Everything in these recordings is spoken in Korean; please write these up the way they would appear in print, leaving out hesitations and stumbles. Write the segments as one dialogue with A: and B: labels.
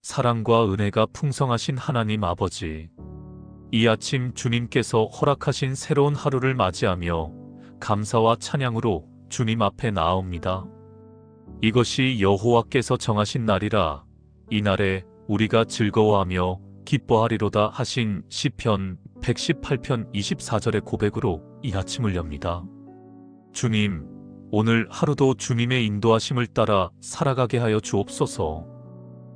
A: 사랑과 은혜가 풍성하신 하나님 아버지, 이 아침 주님께서 허락하신 새로운 하루를 맞이하며 감사와 찬양으로 주님 앞에 나아옵니다. 이것이 여호와께서 정하신 날이라 이 날에 우리가 즐거워하며 기뻐하리로다 하신 시편 118편 24절의 고백으로 이 아침을 엽니다. 주님, 오늘 하루도 주님의 인도하심을 따라 살아가게 하여 주옵소서.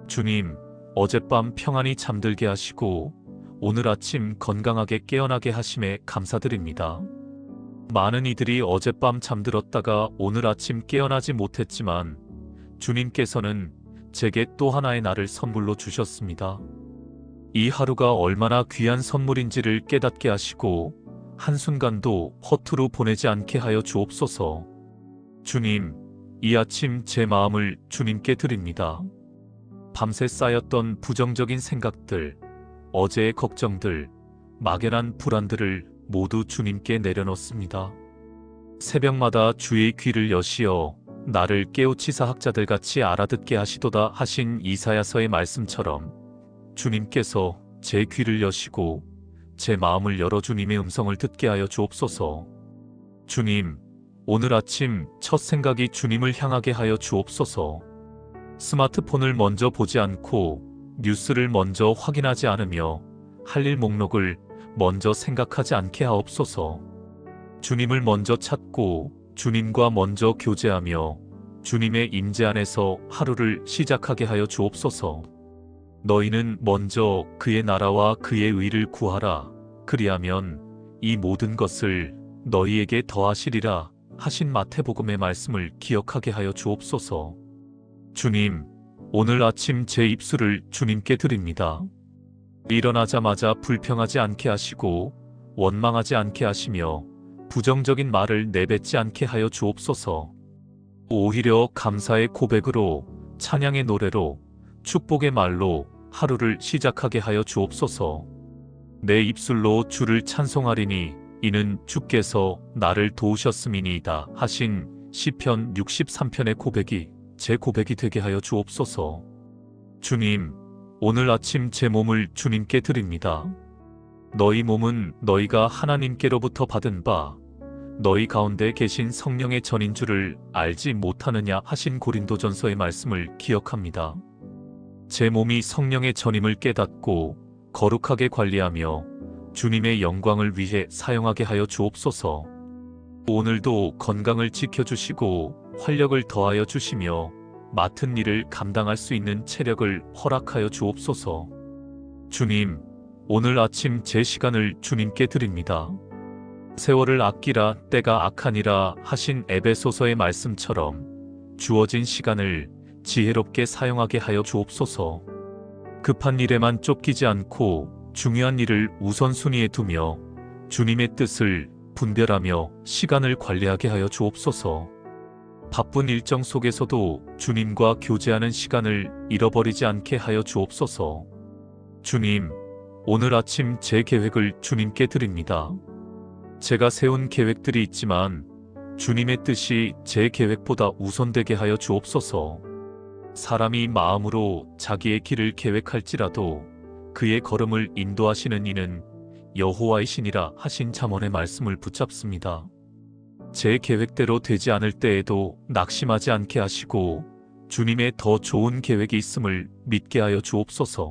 A: 주님, 어젯밤 평안히 잠들게 하시고 오늘 아침 건강하게 깨어나게 하심에 감사드립니다. 많은 이들이 어젯밤 잠들었다가 오늘 아침 깨어나지 못했지만 주님께서는 제게 또 하나의 날을 선물로 주셨습니다. 이 하루가 얼마나 귀한 선물인지를 깨닫게 하시고 한순간도 허투루 보내지 않게 하여 주옵소서. 주님, 이 아침 제 마음을 주님께 드립니다. 밤새 쌓였던 부정적인 생각들, 어제의 걱정들, 막연한 불안들을 모두 주님께 내려놓습니다. 새벽마다 주의 귀를 여시어 나를 깨우치사 학자들같이 알아듣게 하시도다 하신 이사야서의 말씀처럼 주님께서 제 귀를 여시고 제 마음을 열어 주님의 음성을 듣게 하여 주옵소서. 주님, 오늘 아침 첫 생각이 주님을 향하게 하여 주옵소서. 스마트폰을 먼저 보지 않고 뉴스를 먼저 확인하지 않으며 할 일 목록을 먼저 생각하지 않게 하옵소서. 주님을 먼저 찾고 주님과 먼저 교제하며 주님의 임재 안에서 하루를 시작하게 하여 주옵소서. 너희는 먼저 그의 나라와 그의 의를 구하라. 그리하면 이 모든 것을 너희에게 더하시리라 하신 마태복음의 말씀을 기억하게 하여 주옵소서. 주님, 오늘 아침 제 입술을 주님께 드립니다. 일어나자마자 불평하지 않게 하시고 원망하지 않게 하시며 부정적인 말을 내뱉지 않게 하여 주옵소서. 오히려 감사의 고백으로 찬양의 노래로 축복의 말로 하루를 시작하게 하여 주옵소서. 내 입술로 주를 찬송하리니 이는 주께서 나를 도우셨음이니이다 하신 시편 63편의 고백이 제 고백이 되게 하여 주옵소서. 주님, 오늘 아침 제 몸을 주님께 드립니다. 너희 몸은 너희가 하나님께로부터 받은 바 너희 가운데 계신 성령의 전인 줄을 알지 못하느냐 하신 고린도전서의 말씀을 기억합니다. 제 몸이 성령의 전임을 깨닫고 거룩하게 관리하며 주님의 영광을 위해 사용하게 하여 주옵소서. 오늘도 건강을 지켜주시고 활력을 더하여 주시며 맡은 일을 감당할 수 있는 체력을 허락하여 주옵소서. 주님, 오늘 아침 제 시간을 주님께 드립니다. 세월을 아끼라 때가 악하니라 하신 에베소서의 말씀처럼 주어진 시간을 지혜롭게 사용하게 하여 주옵소서. 급한 일에만 쫓기지 않고 중요한 일을 우선순위에 두며 주님의 뜻을 분별하며 시간을 관리하게 하여 주옵소서. 바쁜 일정 속에서도 주님과 교제하는 시간을 잃어버리지 않게 하여 주옵소서. 주님, 오늘 아침 제 계획을 주님께 드립니다. 제가 세운 계획들이 있지만 주님의 뜻이 제 계획보다 우선되게 하여 주옵소서. 사람이 마음으로 자기의 길을 계획할지라도 그의 걸음을 인도하시는 이는 여호와이시니라 하신 잠언의 말씀을 붙잡습니다. 제 계획대로 되지 않을 때에도 낙심하지 않게 하시고 주님의 더 좋은 계획이 있음을 믿게 하여 주옵소서.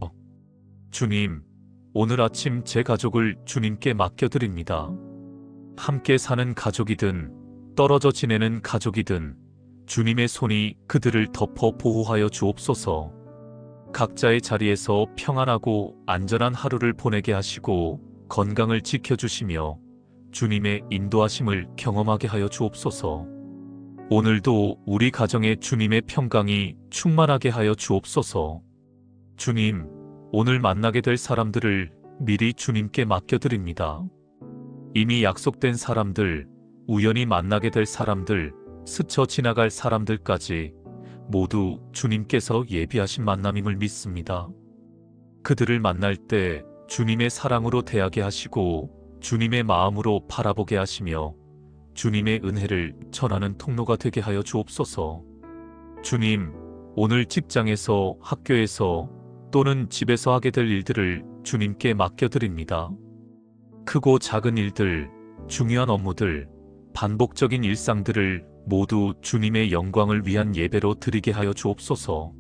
A: 주님, 오늘 아침 제 가족을 주님께 맡겨드립니다. 함께 사는 가족이든 떨어져 지내는 가족이든 주님의 손이 그들을 덮어 보호하여 주옵소서. 각자의 자리에서 평안하고 안전한 하루를 보내게 하시고 건강을 지켜주시며 주님의 인도하심을 경험하게 하여 주옵소서. 오늘도 우리 가정에 주님의 평강이 충만하게 하여 주옵소서. 주님, 오늘 만나게 될 사람들을 미리 주님께 맡겨드립니다. 이미 약속된 사람들, 우연히 만나게 될 사람들, 스쳐 지나갈 사람들까지 모두 주님께서 예비하신 만남임을 믿습니다. 그들을 만날 때 주님의 사랑으로 대하게 하시고 주님의 마음으로 바라보게 하시며 주님의 은혜를 전하는 통로가 되게 하여 주옵소서. 주님, 오늘 직장에서, 학교에서, 또는 집에서 하게 될 일들을 주님께 맡겨드립니다. 크고 작은 일들, 중요한 업무들, 반복적인 일상들을 모두 주님의 영광을 위한 예배로 드리게 하여 주옵소서.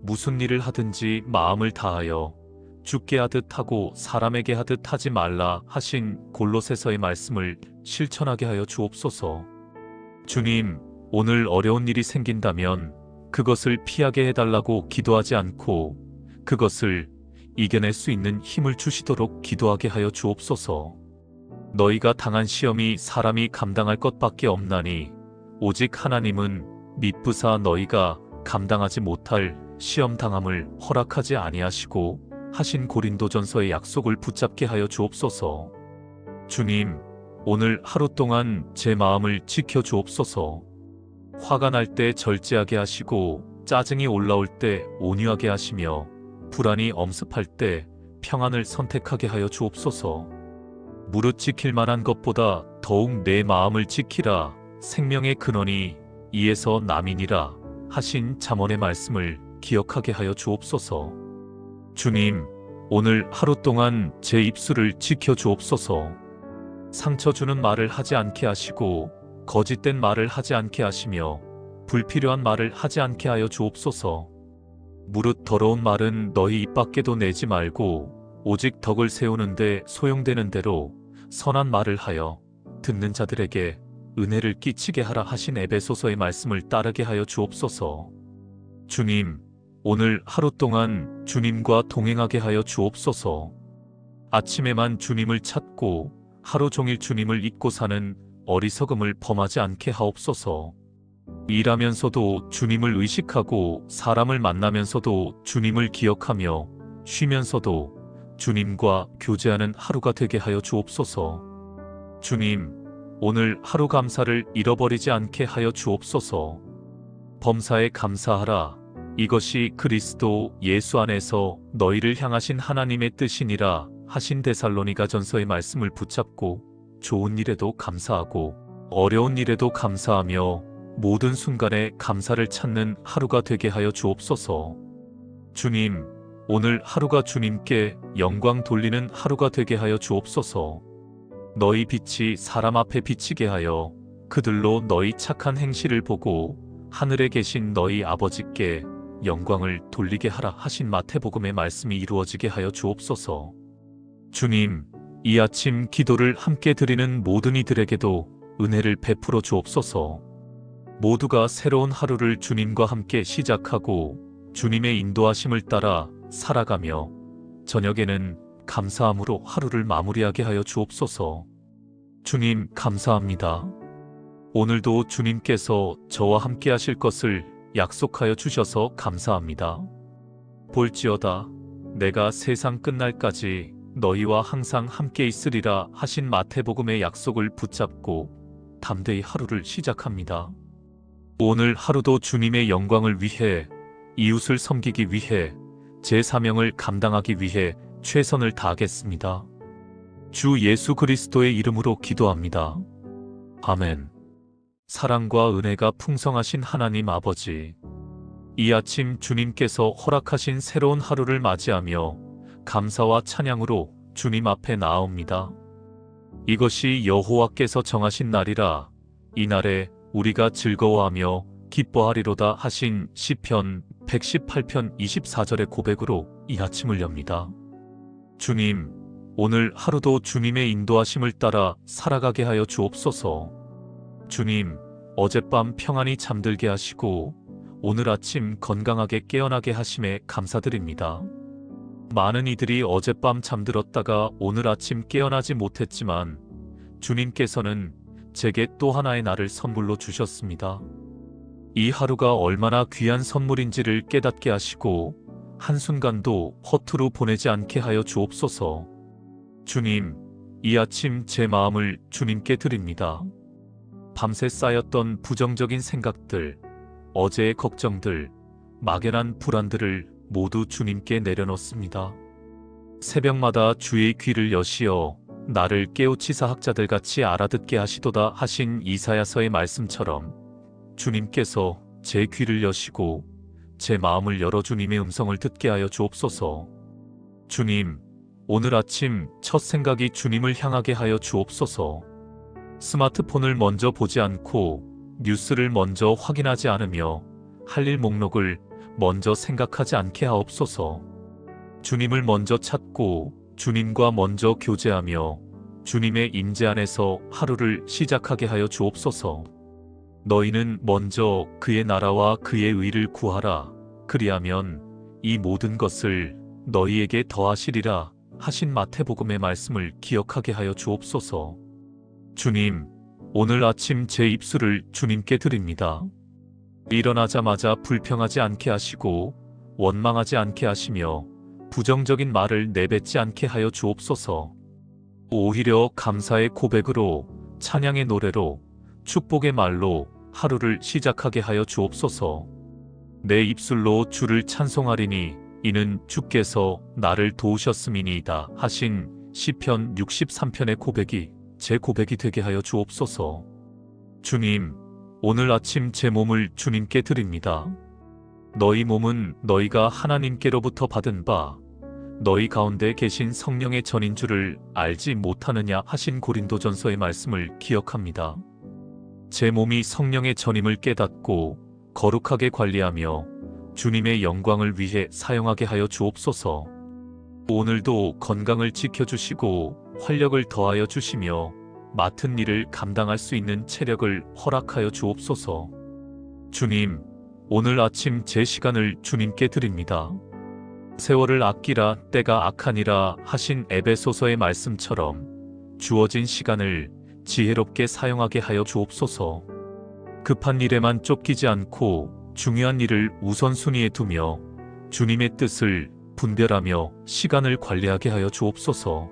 A: 무슨 일을 하든지 마음을 다하여 주께 하듯 하고 사람에게 하듯 하지 말라 하신 골로새서의 말씀을 실천하게 하여 주옵소서. 주님, 오늘 어려운 일이 생긴다면 그것을 피하게 해달라고 기도하지 않고 그것을 이겨낼 수 있는 힘을 주시도록 기도하게 하여 주옵소서. 너희가 당한 시험이 사람이 감당할 것밖에 없나니 오직 하나님은 미쁘사 너희가 감당하지 못할 시험 당함을 허락하지 아니하시고 하신 고린도전서의 약속을 붙잡게 하여 주옵소서. 주님, 오늘 하루 동안 제 마음을 지켜 주옵소서. 화가 날 때 절제하게 하시고 짜증이 올라올 때 온유하게 하시며 불안이 엄습할 때 평안을 선택하게 하여 주옵소서. 무릇 지킬 만한 것보다 더욱 내 마음을 지키라. 생명의 근원이 이에서 남이니라 하신 잠언의 말씀을 기억하게 하여 주옵소서. 주님, 오늘 하루 동안 제 입술을 지켜 주옵소서. 상처 주는 말을 하지 않게 하시고 거짓된 말을 하지 않게 하시며 불필요한 말을 하지 않게 하여 주옵소서. 무릇 더러운 말은 너희 입 밖에도 내지 말고 오직 덕을 세우는데 소용되는 대로 선한 말을 하여 듣는 자들에게 은혜를 끼치게 하라 하신 에베소서의 말씀을 따르게 하여 주옵소서. 주님, 오늘 하루 동안 주님과 동행하게 하여 주옵소서. 아침에만 주님을 찾고 하루 종일 주님을 잊고 사는 어리석음을 범하지 않게 하옵소서. 일하면서도 주님을 의식하고 사람을 만나면서도 주님을 기억하며 쉬면서도 주님과 교제하는 하루가 되게 하여 주옵소서. 주님, 오늘 하루 감사를 잃어버리지 않게 하여 주옵소서. 범사에 감사하라. 이것이 그리스도 예수 안에서 너희를 향하신 하나님의 뜻이니라 하신 데살로니가전서의 말씀을 붙잡고 좋은 일에도 감사하고 어려운 일에도 감사하며 모든 순간에 감사를 찾는 하루가 되게 하여 주옵소서. 주님, 오늘 하루가 주님께 영광 돌리는 하루가 되게 하여 주옵소서. 너희 빛이 사람 앞에 비치게 하여 그들로 너희 착한 행실을 보고 하늘에 계신 너희 아버지께 영광을 돌리게 하라 하신 마태복음의 말씀이 이루어지게 하여 주옵소서. 주님, 이 아침 기도를 함께 드리는 모든 이들에게도 은혜를 베풀어 주옵소서. 모두가 새로운 하루를 주님과 함께 시작하고 주님의 인도하심을 따라 살아가며 저녁에는 감사함으로 하루를 마무리하게 하여 주옵소서. 주님, 감사합니다. 오늘도 주님께서 저와 함께 하실 것을 약속하여 주셔서 감사합니다. 볼지어다 내가 세상 끝날까지 너희와 항상 함께 있으리라 하신 마태복음의 약속을 붙잡고 담대히 하루를 시작합니다. 오늘 하루도 주님의 영광을 위해 이웃을 섬기기 위해 제 사명을 감당하기 위해 최선을 다하겠습니다. 주 예수 그리스도의 이름으로 기도합니다. 아멘. 사랑과 은혜가 풍성하신 하나님 아버지, 이 아침 주님께서 허락하신 새로운 하루를 맞이하며 감사와 찬양으로 주님 앞에 나아옵니다. 이것이 여호와께서 정하신 날이라 이날에 우리가 즐거워하며 기뻐하리로다 하신 시편 118편 24절의 고백으로 이 아침을 엽니다. 주님, 오늘 하루도 주님의 인도하심을 따라 살아가게 하여 주옵소서. 주님, 어젯밤 평안히 잠들게 하시고 오늘 아침 건강하게 깨어나게 하심에 감사드립니다. 많은 이들이 어젯밤 잠들었다가 오늘 아침 깨어나지 못했지만 주님께서는 제게 또 하나의 날을 선물로 주셨습니다. 이 하루가 얼마나 귀한 선물인지를 깨닫게 하시고 한순간도 허투루 보내지 않게 하여 주옵소서. 주님, 이 아침 제 마음을 주님께 드립니다. 밤새 쌓였던 부정적인 생각들, 어제의 걱정들, 막연한 불안들을 모두 주님께 내려놓습니다. 새벽마다 주의 귀를 여시어 나를 깨우치사 학자들같이 알아듣게 하시도다 하신 이사야서의 말씀처럼 주님께서 제 귀를 여시고 제 마음을 열어 주님의 음성을 듣게 하여 주옵소서. 주님, 오늘 아침 첫 생각이 주님을 향하게 하여 주옵소서. 스마트폰을 먼저 보지 않고 뉴스를 먼저 확인하지 않으며 할 일 목록을 먼저 생각하지 않게 하옵소서. 주님을 먼저 찾고 주님과 먼저 교제하며 주님의 임재 안에서 하루를 시작하게 하여 주옵소서. 너희는 먼저 그의 나라와 그의 의를 구하라. 그리하면 이 모든 것을 너희에게 더하시리라 하신 마태복음의 말씀을 기억하게 하여 주옵소서. 주님, 오늘 아침 제 입술을 주님께 드립니다. 일어나자마자 불평하지 않게 하시고 원망하지 않게 하시며 부정적인 말을 내뱉지 않게 하여 주옵소서. 오히려 감사의 고백으로 찬양의 노래로 축복의 말로 하루를 시작하게 하여 주옵소서. 내 입술로 주를 찬송하리니 이는 주께서 나를 도우셨음이니이다 하신 시편 63편의 고백이 제 고백이 되게 하여 주옵소서. 주님, 오늘 아침 제 몸을 주님께 드립니다. 너희 몸은 너희가 하나님께로부터 받은 바 너희 가운데 계신 성령의 전인 줄을 알지 못하느냐 하신 고린도전서의 말씀을 기억합니다. 제 몸이 성령의 전임을 깨닫고 거룩하게 관리하며 주님의 영광을 위해 사용하게 하여 주옵소서. 오늘도 건강을 지켜주시고 활력을 더하여 주시며 맡은 일을 감당할 수 있는 체력을 허락하여 주옵소서. 주님, 오늘 아침 제 시간을 주님께 드립니다. 세월을 아끼라 때가 악하니라 하신 에베소서의 말씀처럼 주어진 시간을 지혜롭게 사용하게 하여 주옵소서. 급한 일에만 쫓기지 않고 중요한 일을 우선순위에 두며 주님의 뜻을 분별하며 시간을 관리하게 하여 주옵소서.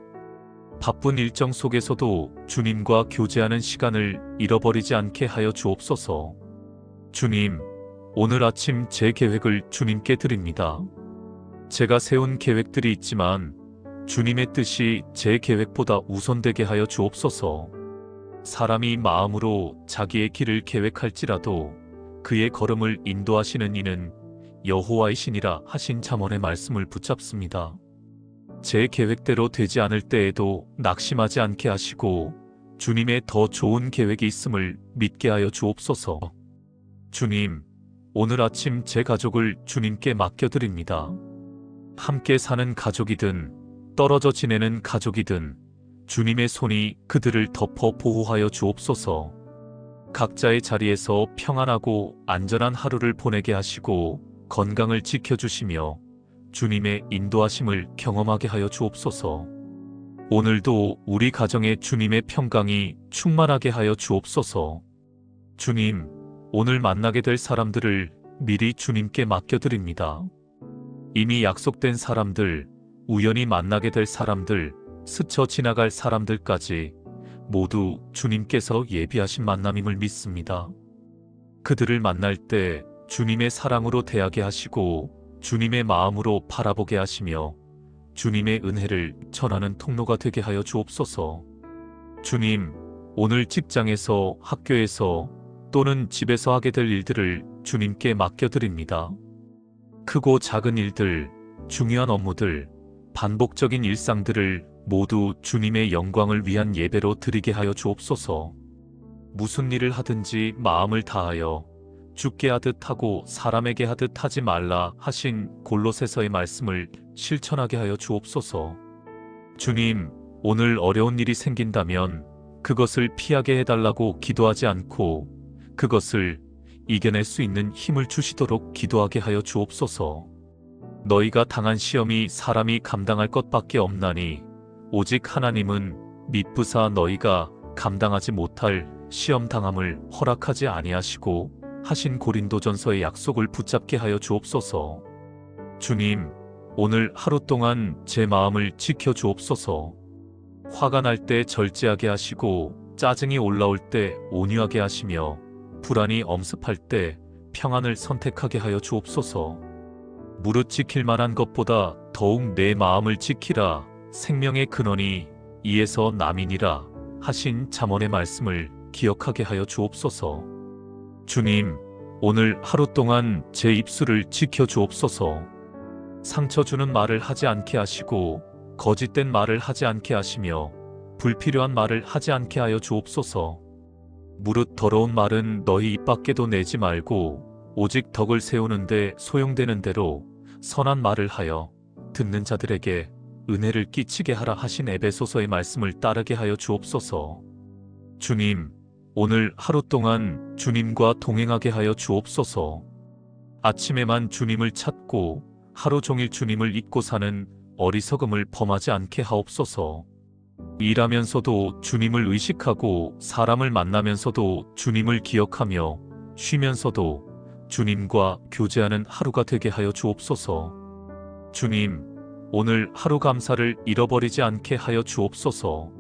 A: 바쁜 일정 속에서도 주님과 교제하는 시간을 잃어버리지 않게 하여 주옵소서. 주님, 오늘 아침 제 계획을 주님께 드립니다. 제가 세운 계획들이 있지만 주님의 뜻이 제 계획보다 우선되게 하여 주옵소서. 사람이 마음으로 자기의 길을 계획할지라도 그의 걸음을 인도하시는 이는 여호와이시니라 하신 잠언의 말씀을 붙잡습니다. 제 계획대로 되지 않을 때에도 낙심하지 않게 하시고 주님의 더 좋은 계획이 있음을 믿게 하여 주옵소서. 주님, 오늘 아침 제 가족을 주님께 맡겨드립니다. 함께 사는 가족이든 떨어져 지내는 가족이든 주님의 손이 그들을 덮어 보호하여 주옵소서. 각자의 자리에서 평안하고 안전한 하루를 보내게 하시고 건강을 지켜주시며 주님의 인도하심을 경험하게 하여 주옵소서. 오늘도 우리 가정에 주님의 평강이 충만하게 하여 주옵소서. 주님, 오늘 만나게 될 사람들을 미리 주님께 맡겨드립니다. 이미 약속된 사람들, 우연히 만나게 될 사람들, 스쳐 지나갈 사람들까지 모두 주님께서 예비하신 만남임을 믿습니다. 그들을 만날 때 주님의 사랑으로 대하게 하시고 주님의 마음으로 바라보게 하시며 주님의 은혜를 전하는 통로가 되게 하여 주옵소서. 주님, 오늘 직장에서, 학교에서 또는 집에서 하게 될 일들을 주님께 맡겨드립니다. 크고 작은 일들, 중요한 업무들, 반복적인 일상들을 모두 주님의 영광을 위한 예배로 드리게 하여 주옵소서. 무슨 일을 하든지 마음을 다하여 주께 하듯 하고 사람에게 하듯 하지 말라 하신 골로새서의 말씀을 실천하게 하여 주옵소서. 주님, 오늘 어려운 일이 생긴다면 그것을 피하게 해달라고 기도하지 않고 그것을 이겨낼 수 있는 힘을 주시도록 기도하게 하여 주옵소서. 너희가 당한 시험이 사람이 감당할 것밖에 없나니 오직 하나님은 미쁘사 너희가 감당하지 못할 시험 당함을 허락하지 아니하시고 하신 고린도전서의 약속을 붙잡게 하여 주옵소서. 주님, 오늘 하루 동안 제 마음을 지켜 주옵소서. 화가 날 때 절제하게 하시고 짜증이 올라올 때 온유하게 하시며 불안이 엄습할 때 평안을 선택하게 하여 주옵소서. 무릇 지킬 만한 것보다 더욱 내 마음을 지키라. 생명의 근원이 이에서 남이니라 하신 잠언의 말씀을 기억하게 하여 주옵소서. 주님, 오늘 하루 동안 제 입술을 지켜주옵소서. 상처 주는 말을 하지 않게 하시고 거짓된 말을 하지 않게 하시며 불필요한 말을 하지 않게 하여 주옵소서. 무릇 더러운 말은 너희 입 밖에도 내지 말고 오직 덕을 세우는데 소용되는 대로 선한 말을 하여 듣는 자들에게 은혜를 끼치게 하라 하신 에베소서의 말씀을 따르게 하여 주옵소서. 주님, 오늘 하루 동안 주님과 동행하게 하여 주옵소서. 아침에만 주님을 찾고 하루 종일 주님을 잊고 사는 어리석음을 범하지 않게 하옵소서. 일하면서도 주님을 의식하고 사람을 만나면서도 주님을 기억하며 쉬면서도 주님과 교제하는 하루가 되게 하여 주옵소서. 주님, 오늘 하루 감사를 잃어버리지 않게 하여 주옵소서.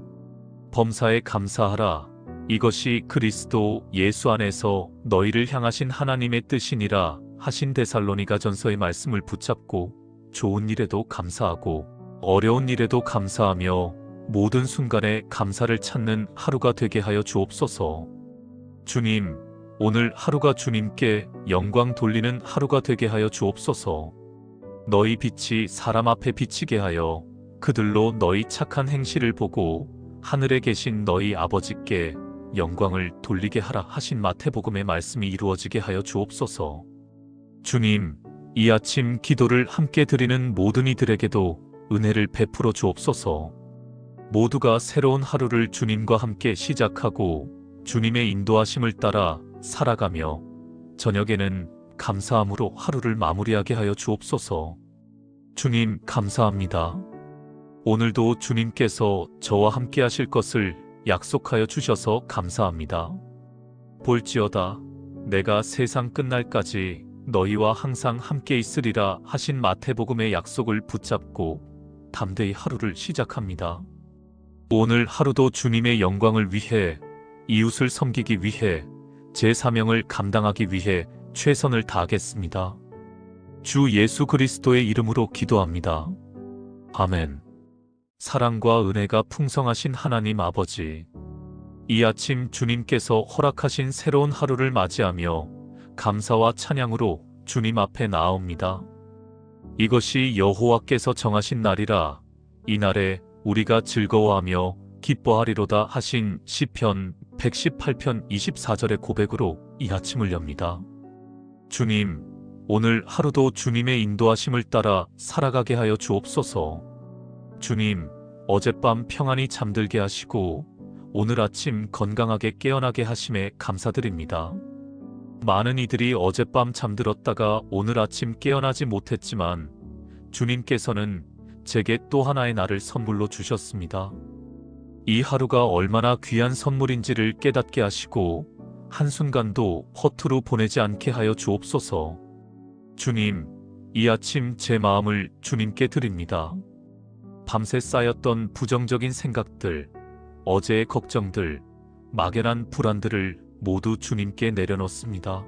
A: 범사에 감사하라. 이것이 그리스도 예수 안에서 너희를 향하신 하나님의 뜻이니라 하신 데살로니가전서의 말씀을 붙잡고 좋은 일에도 감사하고 어려운 일에도 감사하며 모든 순간에 감사를 찾는 하루가 되게 하여 주옵소서. 주님, 오늘 하루가 주님께 영광 돌리는 하루가 되게 하여 주옵소서. 너희 빛이 사람 앞에 비치게 하여 그들로 너희 착한 행실을 보고 하늘에 계신 너희 아버지께 영광을 돌리게 하라 하신 마태복음의 말씀이 이루어지게 하여 주옵소서. 주님, 이 아침 기도를 함께 드리는 모든 이들에게도 은혜를 베풀어 주옵소서. 모두가 새로운 하루를 주님과 함께 시작하고 주님의 인도하심을 따라 살아가며 저녁에는 감사함으로 하루를 마무리하게 하여 주옵소서. 주님, 감사합니다. 오늘도 주님께서 저와 함께 하실 것을 약속하여 주셔서 감사합니다. 볼지어다 내가 세상 끝날까지 너희와 항상 함께 있으리라 하신 마태복음의 약속을 붙잡고 담대히 하루를 시작합니다. 오늘 하루도 주님의 영광을 위해 이웃을 섬기기 위해 제 사명을 감당하기 위해 최선을 다하겠습니다. 주 예수 그리스도의 이름으로 기도합니다. 아멘. 사랑과 은혜가 풍성하신 하나님 아버지, 이 아침 주님께서 허락하신 새로운 하루를 맞이하며 감사와 찬양으로 주님 앞에 나아옵니다. 이것이 여호와께서 정하신 날이라 이날에 우리가 즐거워하며 기뻐하리로다 하신 시편 118편 24절의 고백으로 이 아침을 엽니다. 주님, 오늘 하루도 주님의 인도하심을 따라 살아가게 하여 주옵소서. 주님, 어젯밤 평안히 잠들게 하시고 오늘 아침 건강하게 깨어나게 하심에 감사드립니다. 많은 이들이 어젯밤 잠들었다가 오늘 아침 깨어나지 못했지만 주님께서는 제게 또 하나의 날을 선물로 주셨습니다. 이 하루가 얼마나 귀한 선물인지를 깨닫게 하시고 한순간도 허투루 보내지 않게 하여 주옵소서. 주님, 이 아침 제 마음을 주님께 드립니다. 밤새 쌓였던 부정적인 생각들, 어제의 걱정들, 막연한 불안들을 모두 주님께 내려놓습니다.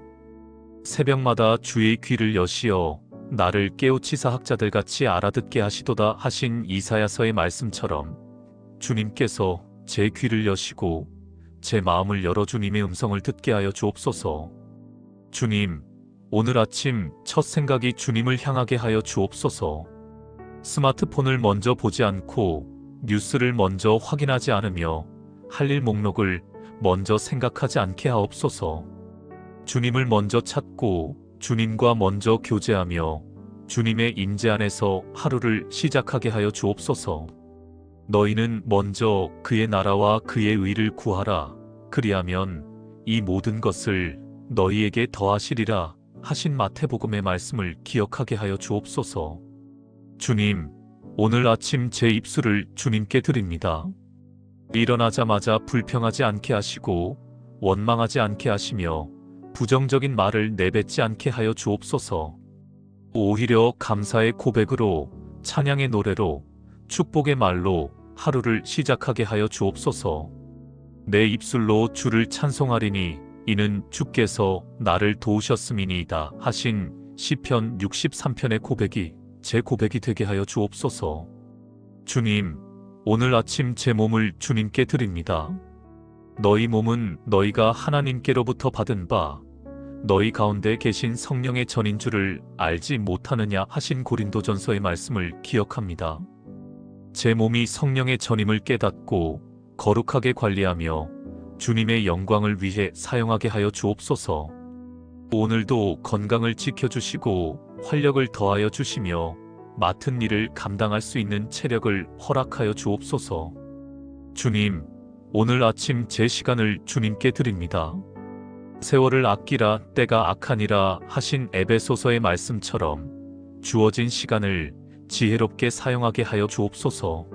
A: 새벽마다 주의 귀를 여시어 나를 깨우치사 학자들같이 알아듣게 하시도다 하신 이사야서의 말씀처럼 주님께서 제 귀를 여시고 제 마음을 열어 주님의 음성을 듣게 하여 주옵소서. 주님, 오늘 아침 첫 생각이 주님을 향하게 하여 주옵소서. 스마트폰을 먼저 보지 않고 뉴스를 먼저 확인하지 않으며 할 일 목록을 먼저 생각하지 않게 하옵소서. 주님을 먼저 찾고 주님과 먼저 교제하며 주님의 임재 안에서 하루를 시작하게 하여 주옵소서. 너희는 먼저 그의 나라와 그의 의를 구하라. 그리하면 이 모든 것을 너희에게 더하시리라 하신 마태복음의 말씀을 기억하게 하여 주옵소서. 주님, 오늘 아침 제 입술을 주님께 드립니다. 일어나자마자 불평하지 않게 하시고 원망하지 않게 하시며 부정적인 말을 내뱉지 않게 하여 주옵소서. 오히려 감사의 고백으로 찬양의 노래로 축복의 말로 하루를 시작하게 하여 주옵소서. 내 입술로 주를 찬송하리니 이는 주께서 나를 도우셨음이니이다 하신 시편 63편의 고백이 제 고백이 되게 하여 주옵소서. 주님, 오늘 아침 제 몸을 주님께 드립니다. 너희 몸은 너희가 하나님께로부터 받은 바 너희 가운데 계신 성령의 전인 줄을 알지 못하느냐 하신 고린도전서의 말씀을 기억합니다. 제 몸이 성령의 전임을 깨닫고 거룩하게 관리하며 주님의 영광을 위해 사용하게 하여 주옵소서. 오늘도 건강을 지켜주시고 활력을 더하여 주시며 맡은 일을 감당할 수 있는 체력을 허락하여 주옵소서. 주님, 오늘 아침 제 시간을 주님께 드립니다. 세월을 아끼라 때가 악하니라 하신 에베소서의 말씀처럼 주어진 시간을 지혜롭게 사용하게 하여 주옵소서.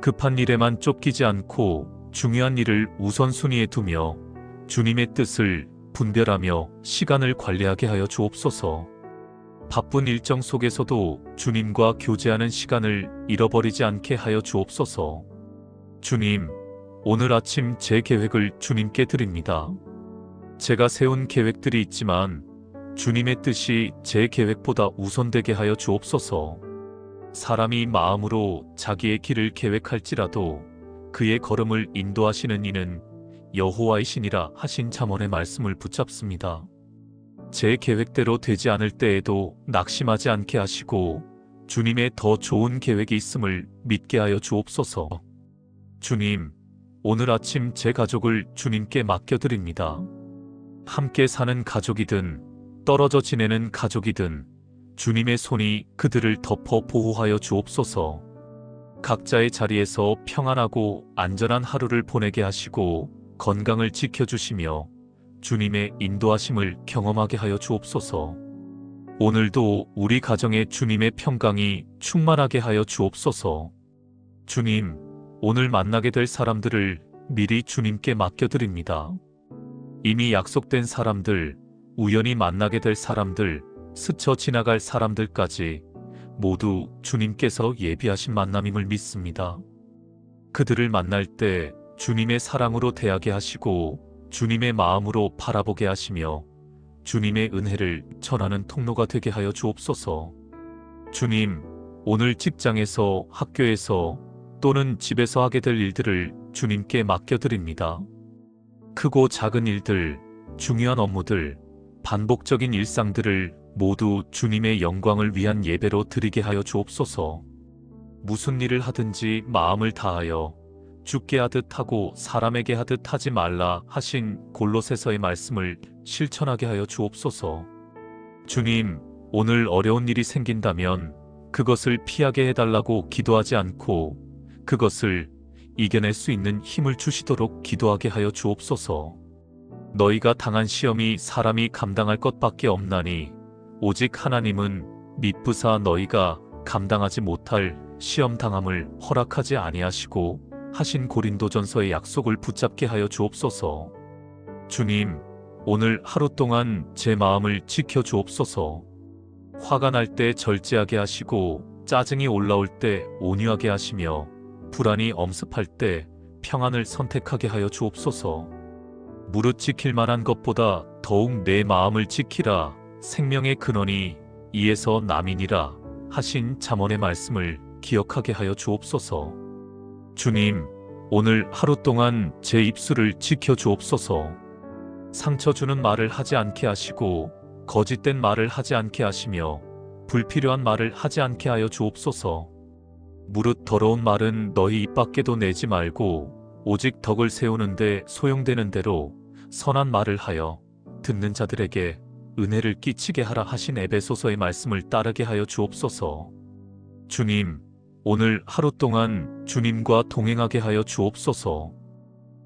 A: 급한 일에만 쫓기지 않고 중요한 일을 우선순위에 두며 주님의 뜻을 분별하며 시간을 관리하게 하여 주옵소서. 바쁜 일정 속에서도 주님과 교제하는 시간을 잃어버리지 않게 하여 주옵소서. 주님, 오늘 아침 제 계획을 주님께 드립니다. 제가 세운 계획들이 있지만 주님의 뜻이 제 계획보다 우선되게 하여 주옵소서. 사람이 마음으로 자기의 길을 계획할지라도 그의 걸음을 인도하시는 이는 여호와이시니라 하신 잠언의 말씀을 붙잡습니다. 제 계획대로 되지 않을 때에도 낙심하지 않게 하시고 주님의 더 좋은 계획이 있음을 믿게 하여 주옵소서. 주님, 오늘 아침 제 가족을 주님께 맡겨드립니다. 함께 사는 가족이든 떨어져 지내는 가족이든 주님의 손이 그들을 덮어 보호하여 주옵소서. 각자의 자리에서 평안하고 안전한 하루를 보내게 하시고 건강을 지켜주시며 주님의 인도하심을 경험하게 하여 주옵소서. 오늘도 우리 가정에 주님의 평강이 충만하게 하여 주옵소서. 주님, 오늘 만나게 될 사람들을 미리 주님께 맡겨드립니다. 이미 약속된 사람들, 우연히 만나게 될 사람들, 스쳐 지나갈 사람들까지 모두 주님께서 예비하신 만남임을 믿습니다. 그들을 만날 때 주님의 사랑으로 대하게 하시고 주님의 마음으로 바라보게 하시며 주님의 은혜를 전하는 통로가 되게 하여 주옵소서. 주님, 오늘 직장에서, 학교에서 또는 집에서 하게 될 일들을 주님께 맡겨드립니다. 크고 작은 일들, 중요한 업무들, 반복적인 일상들을 모두 주님의 영광을 위한 예배로 드리게 하여 주옵소서. 무슨 일을 하든지 마음을 다하여 주께 하듯 하고 사람에게 하듯 하지 말라 하신 골로새서의 말씀을 실천하게 하여 주옵소서. 주님, 오늘 어려운 일이 생긴다면 그것을 피하게 해달라고 기도하지 않고 그것을 이겨낼 수 있는 힘을 주시도록 기도하게 하여 주옵소서. 너희가 당한 시험이 사람이 감당할 것밖에 없나니 오직 하나님은 미쁘사 너희가 감당하지 못할 시험 당함을 허락하지 아니하시고 하신 고린도전서의 약속을 붙잡게 하여 주옵소서. 주님, 오늘 하루 동안 제 마음을 지켜 주옵소서. 화가 날 때 절제하게 하시고 짜증이 올라올 때 온유하게 하시며 불안이 엄습할 때 평안을 선택하게 하여 주옵소서. 무릇 지킬 만한 것보다 더욱 내 마음을 지키라. 생명의 근원이 이에서 남이니라 하신 잠언의 말씀을 기억하게 하여 주옵소서. 주님, 오늘 하루 동안 제 입술을 지켜 주옵소서. 상처 주는 말을 하지 않게 하시고 거짓된 말을 하지 않게 하시며 불필요한 말을 하지 않게 하여 주옵소서. 무릇 더러운 말은 너희 입 밖에도 내지 말고 오직 덕을 세우는데 소용되는 대로 선한 말을 하여 듣는 자들에게 은혜를 끼치게 하라 하신 에베소서의 말씀을 따르게 하여 주옵소서. 주님, 오늘 하루 동안 주님과 동행하게 하여 주옵소서.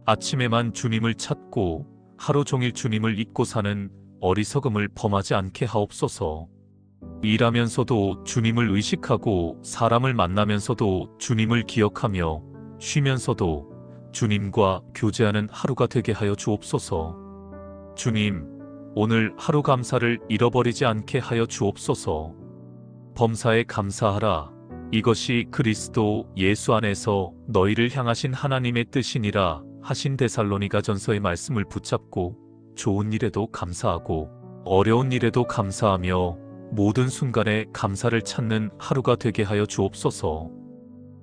A: 아침에만 주님을 찾고 하루 종일 주님을 잊고 사는 어리석음을 범하지 않게 하옵소서. 일하면서도 주님을 의식하고 사람을 만나면서도 주님을 기억하며 쉬면서도 주님과 교제하는 하루가 되게 하여 주옵소서. 주님, 오늘 하루 감사를 잃어버리지 않게 하여 주옵소서. 범사에 감사하라. 이것이 그리스도 예수 안에서 너희를 향하신 하나님의 뜻이니라 하신 데살로니가전서의 말씀을 붙잡고 좋은 일에도 감사하고 어려운 일에도 감사하며 모든 순간에 감사를 찾는 하루가 되게 하여 주옵소서.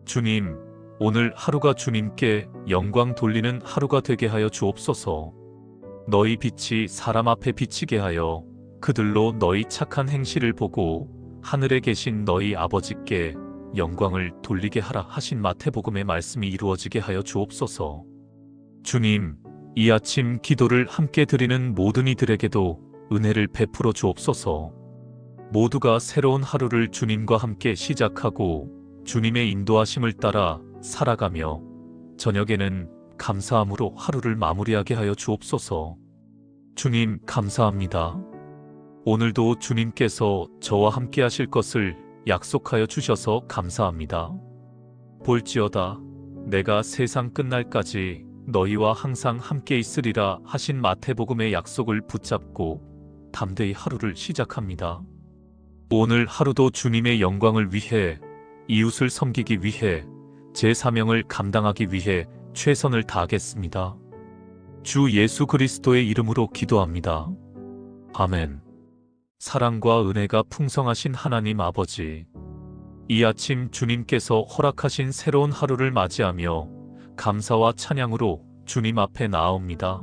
A: 주님, 오늘 하루가 주님께 영광 돌리는 하루가 되게 하여 주옵소서. 너희 빛이 사람 앞에 비치게 하여 그들로 너희 착한 행실을 보고 하늘에 계신 너희 아버지께 영광을 돌리게 하라 하신 마태복음의 말씀이 이루어지게 하여 주옵소서. 주님, 이 아침 기도를 함께 드리는 모든 이들에게도 은혜를 베풀어 주옵소서. 모두가 새로운 하루를 주님과 함께 시작하고 주님의 인도하심을 따라 살아가며 저녁에는 감사함으로 하루를 마무리하게 하여 주옵소서. 주님, 감사합니다. 오늘도 주님께서 저와 함께 하실 것을 약속하여 주셔서 감사합니다. 볼지어다 내가 세상 끝날까지 너희와 항상 함께 있으리라 하신 마태복음의 약속을 붙잡고 담대히 하루를 시작합니다. 오늘 하루도 주님의 영광을 위해, 이웃을 섬기기 위해, 제 사명을 감당하기 위해 최선을 다하겠습니다. 주 예수 그리스도의 이름으로 기도합니다. 아멘. 사랑과 은혜가 풍성하신 하나님 아버지, 이 아침 주님께서 허락하신 새로운 하루를 맞이하며 감사와 찬양으로 주님 앞에 나아옵니다.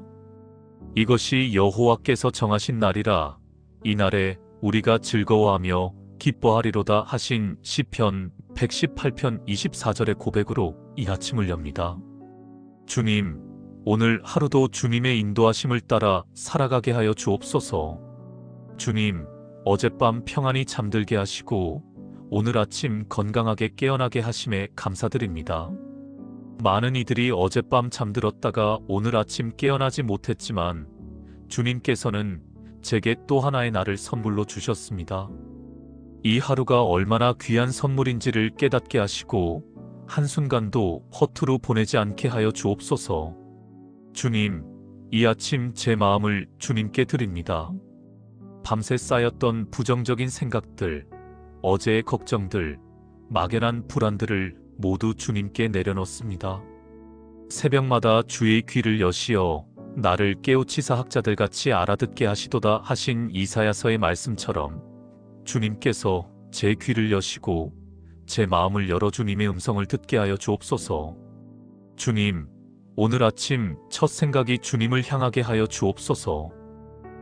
A: 이것이 여호와께서 정하신 날이라 이 날에 우리가 즐거워하며 기뻐하리로다 하신 시편 118편 24절의 고백으로 이 아침을 엽니다. 주님, 오늘 하루도 주님의 인도하심을 따라 살아가게 하여 주옵소서. 주님, 어젯밤 평안히 잠들게 하시고 오늘 아침 건강하게 깨어나게 하심에 감사드립니다. 많은 이들이 어젯밤 잠들었다가 오늘 아침 깨어나지 못했지만 주님께서는 제게 또 하나의 날을 선물로 주셨습니다. 이 하루가 얼마나 귀한 선물인지를 깨닫게 하시고 한순간도 허투루 보내지 않게 하여 주옵소서. 주님, 이 아침 제 마음을 주님께 드립니다. 밤새 쌓였던 부정적인 생각들, 어제의 걱정들, 막연한 불안들을 모두 주님께 내려놓습니다. 새벽마다 주의 귀를 여시어 나를 깨우치사 학자들같이 알아듣게 하시도다 하신 이사야서의 말씀처럼 주님께서 제 귀를 여시고 제 마음을 열어 주님의 음성을 듣게 하여 주옵소서. 주님, 오늘 아침 첫 생각이 주님을 향하게 하여 주옵소서.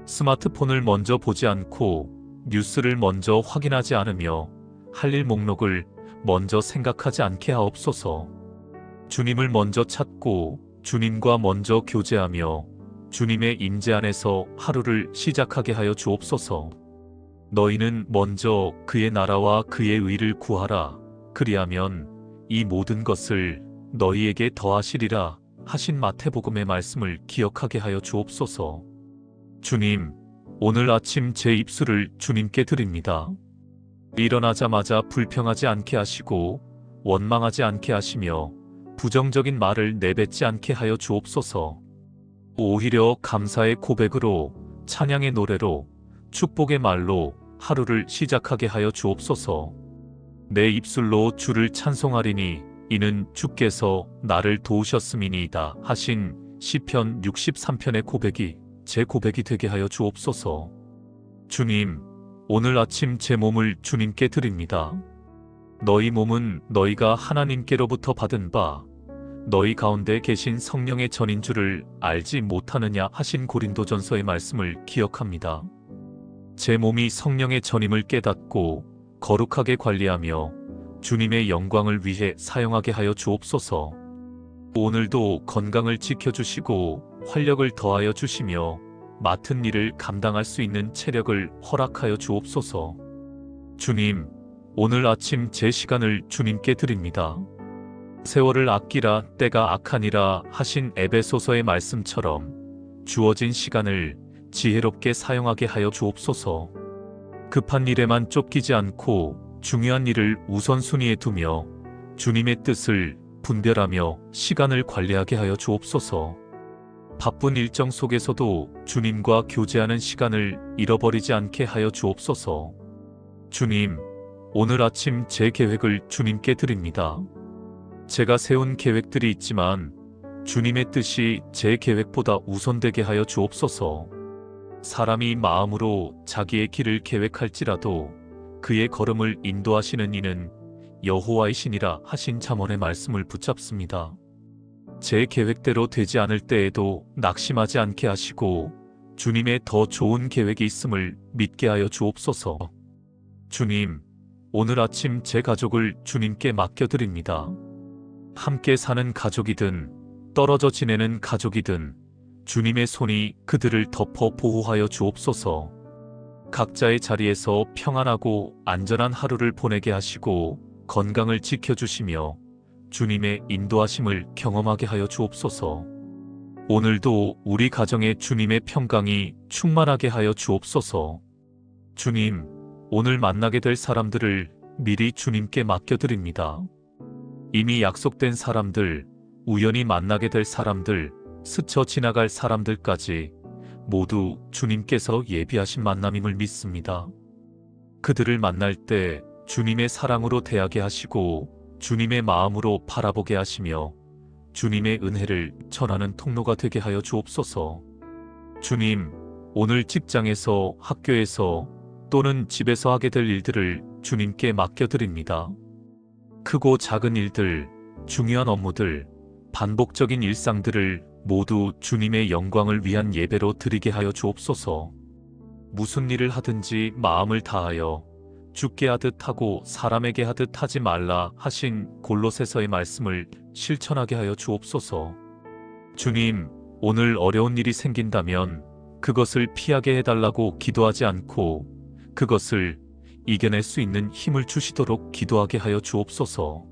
A: 스마트폰을 먼저 보지 않고 뉴스를 먼저 확인하지 않으며 할 일 목록을 먼저 생각하지 않게 하옵소서. 주님을 먼저 찾고 주님과 먼저 교제하며 주님의 임재 안에서 하루를 시작하게 하여 주옵소서. 너희는 먼저 그의 나라와 그의 의를 구하라. 그리하면 이 모든 것을 너희에게 더하시리라 하신 마태복음의 말씀을 기억하게 하여 주옵소서. 주님, 오늘 아침 제 입술을 주님께 드립니다. 일어나자마자 불평하지 않게 하시고 원망하지 않게 하시며 부정적인 말을 내뱉지 않게 하여 주옵소서. 오히려 감사의 고백으로, 찬양의 노래로, 축복의 말로 하루를 시작하게 하여 주옵소서. 내 입술로 주를 찬송하리니 이는 주께서 나를 도우셨음이니이다 하신 시편 63편의 고백이 제 고백이 되게 하여 주옵소서. 주님, 오늘 아침 제 몸을 주님께 드립니다. 너희 몸은 너희가 하나님께로부터 받은 바 너희 가운데 계신 성령의 전인 줄을 알지 못하느냐 하신 고린도전서의 말씀을 기억합니다. 제 몸이 성령의 전임을 깨닫고 거룩하게 관리하며 주님의 영광을 위해 사용하게 하여 주옵소서. 오늘도 건강을 지켜주시고 활력을 더하여 주시며 맡은 일을 감당할 수 있는 체력을 허락하여 주옵소서. 주님, 오늘 아침 제 시간을 주님께 드립니다. 세월을 아끼라 때가 악하니라 하신 에베소서의 말씀처럼 주어진 시간을 지혜롭게 사용하게 하여 주옵소서. 급한 일에만 쫓기지 않고 중요한 일을 우선순위에 두며 주님의 뜻을 분별하며 시간을 관리하게 하여 주옵소서. 바쁜 일정 속에서도 주님과 교제하는 시간을 잃어버리지 않게 하여 주옵소서. 주님, 오늘 아침 제 계획을 주님께 드립니다. 제가 세운 계획들이 있지만 주님의 뜻이 제 계획보다 우선되게 하여 주옵소서. 사람이 마음으로 자기의 길을 계획할지라도 그의 걸음을 인도하시는 이는 여호와이시니라 하신 잠언의 말씀을 붙잡습니다. 제 계획대로 되지 않을 때에도 낙심하지 않게 하시고 주님의 더 좋은 계획이 있음을 믿게 하여 주옵소서. 주님, 오늘 아침 제 가족을 주님께 맡겨드립니다. 함께 사는 가족이든 떨어져 지내는 가족이든 주님의 손이 그들을 덮어 보호하여 주옵소서. 각자의 자리에서 평안하고 안전한 하루를 보내게 하시고 건강을 지켜주시며 주님의 인도하심을 경험하게 하여 주옵소서. 오늘도 우리 가정에 주님의 평강이 충만하게 하여 주옵소서. 주님, 오늘 만나게 될 사람들을 미리 주님께 맡겨드립니다. 이미 약속된 사람들, 우연히 만나게 될 사람들, 스쳐 지나갈 사람들까지 모두 주님께서 예비하신 만남임을 믿습니다. 그들을 만날 때 주님의 사랑으로 대하게 하시고 주님의 마음으로 바라보게 하시며 주님의 은혜를 전하는 통로가 되게 하여 주옵소서. 주님, 오늘 직장에서, 학교에서 또는 집에서 하게 될 일들을 주님께 맡겨드립니다. 크고 작은 일들, 중요한 업무들, 반복적인 일상들을 모두 주님의 영광을 위한 예배로 드리게 하여 주옵소서. 무슨 일을 하든지 마음을 다하여 주께 하듯 하고 사람에게 하듯 하지 말라 하신 골로새서의 말씀을 실천하게 하여 주옵소서. 주님, 오늘 어려운 일이 생긴다면 그것을 피하게 해달라고 기도하지 않고 그것을 이겨낼 수 있는 힘을 주시도록 기도하게 하여 주옵소서.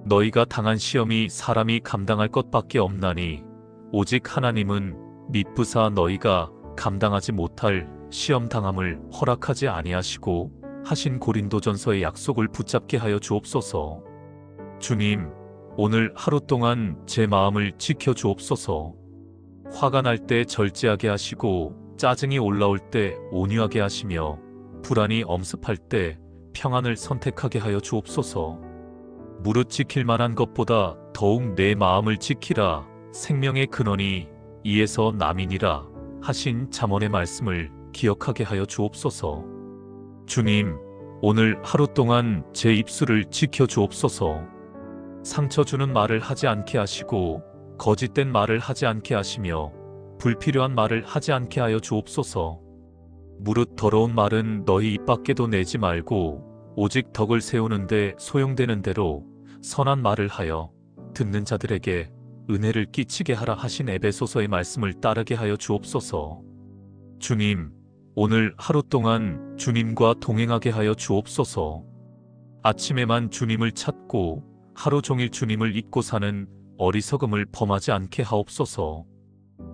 A: 너희가 당한 시험이 사람이 감당할 것밖에 없나니 오직 하나님은 미쁘사 너희가 감당하지 못할 시험 당함을 허락하지 아니하시고 하신 고린도전서의 약속을 붙잡게 하여 주옵소서. 주님, 오늘 하루 동안 제 마음을 지켜 주옵소서. 화가 날 때 절제하게 하시고 짜증이 올라올 때 온유하게 하시며 불안이 엄습할 때 평안을 선택하게 하여 주옵소서. 무릇 지킬 만한 것보다 더욱 내 마음을 지키라. 생명의 근원이 이에서 남이니라 하신 잠언의 말씀을 기억하게 하여 주옵소서. 주님, 오늘 하루 동안 제 입술을 지켜 주옵소서. 상처 주는 말을 하지 않게 하시고 거짓된 말을 하지 않게 하시며 불필요한 말을 하지 않게 하여 주옵소서. 무릇 더러운 말은 너희 입 밖에도 내지 말고 오직 덕을 세우는데 소용되는 대로 선한 말을 하여 듣는 자들에게 은혜를 끼치게 하라 하신 에베소서의 말씀을 따르게 하여 주옵소서. 주님, 오늘 하루 동안 주님과 동행하게 하여 주옵소서. 아침에만 주님을 찾고 하루 종일 주님을 잊고 사는 어리석음을 범하지 않게 하옵소서.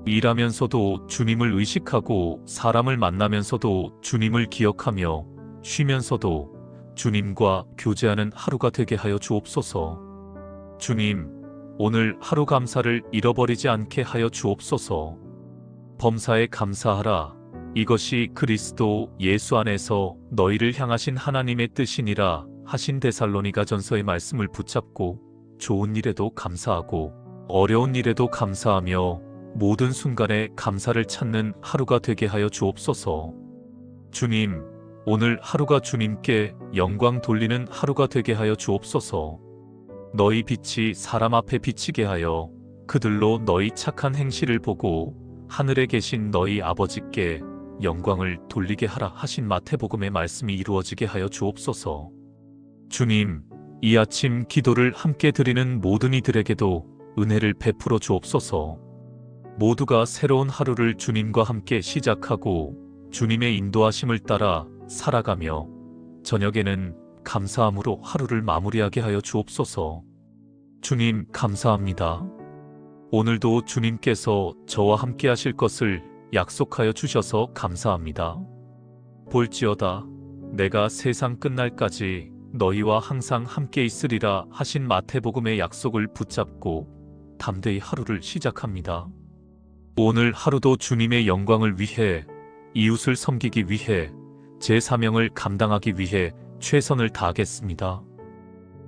A: 일하면서도 주님을 의식하고 사람을 만나면서도 주님을 기억하며 쉬면서도 주님과 교제하는 하루가 되게 하여 주옵소서. 주님, 오늘 하루 감사를 잃어버리지 않게 하여 주옵소서. 범사에 감사하라. 이것이 그리스도 예수 안에서 너희를 향하신 하나님의 뜻이니라 하신 데살로니가전서의 말씀을 붙잡고 좋은 일에도 감사하고 어려운 일에도 감사하며 모든 순간에 감사를 찾는 하루가 되게 하여 주옵소서. 주님, 오늘 하루가 주님께 영광 돌리는 하루가 되게 하여 주옵소서. 너희 빛이 사람 앞에 비치게 하여 그들로 너희 착한 행실을 보고 하늘에 계신 너희 아버지께 영광을 돌리게 하라 하신 마태복음의 말씀이 이루어지게 하여 주옵소서. 주님, 이 아침 기도를 함께 드리는 모든 이들에게도 은혜를 베풀어 주옵소서. 모두가 새로운 하루를 주님과 함께 시작하고 주님의 인도하심을 따라 살아가며 저녁에는 감사함으로 하루를 마무리하게 하여 주옵소서. 주님, 감사합니다. 오늘도 주님께서 저와 함께 하실 것을 약속하여 주셔서 감사합니다. 볼지어다 내가 세상 끝날까지 너희와 항상 함께 있으리라 하신 마태복음의 약속을 붙잡고 담대히 하루를 시작합니다. 오늘 하루도 주님의 영광을 위해 이웃을 섬기기 위해 제 사명을 감당하기 위해 최선을 다하겠습니다.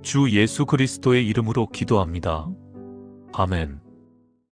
A: 주 예수 그리스도의 이름으로 기도합니다. 아멘.